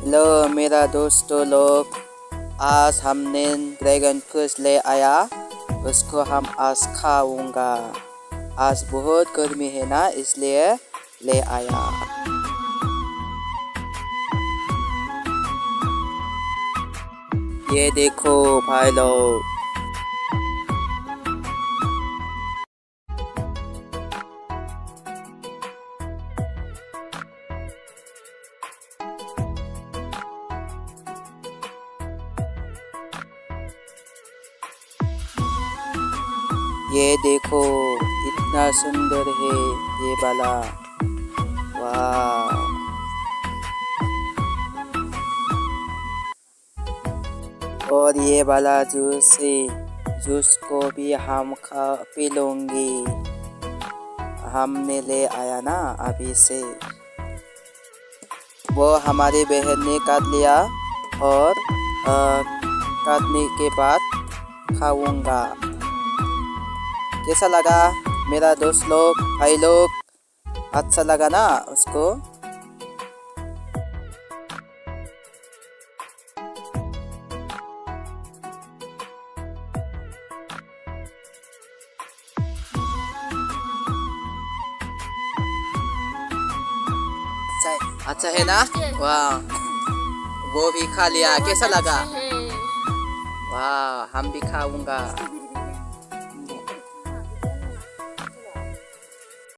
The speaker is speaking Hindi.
हेलो मेरा दोस्तों लोग, आज हमने ड्रैगन फ्रूट ले आया। उसको हम आज खाऊंगा। आज बहुत गर्मी है ना, इसलिए ले आया। ये देखो भाई लोग, ये देखो इतना सुंदर है ये वाला। वाह, और ये वाला जूस है, जूस को भी हम खा पी लूँगी। हमने ले आया ना अभी से। वो हमारी बहन ने काट लिया और काटने के बाद खाऊंगा। कैसा लगा मेरा दोस्त लोग, भाई लोग? अच्छा लगा ना उसको? अच्छा है ना? वाह, वो भी खा लिया। कैसा लगा? वाह, हम भी खाऊंगा।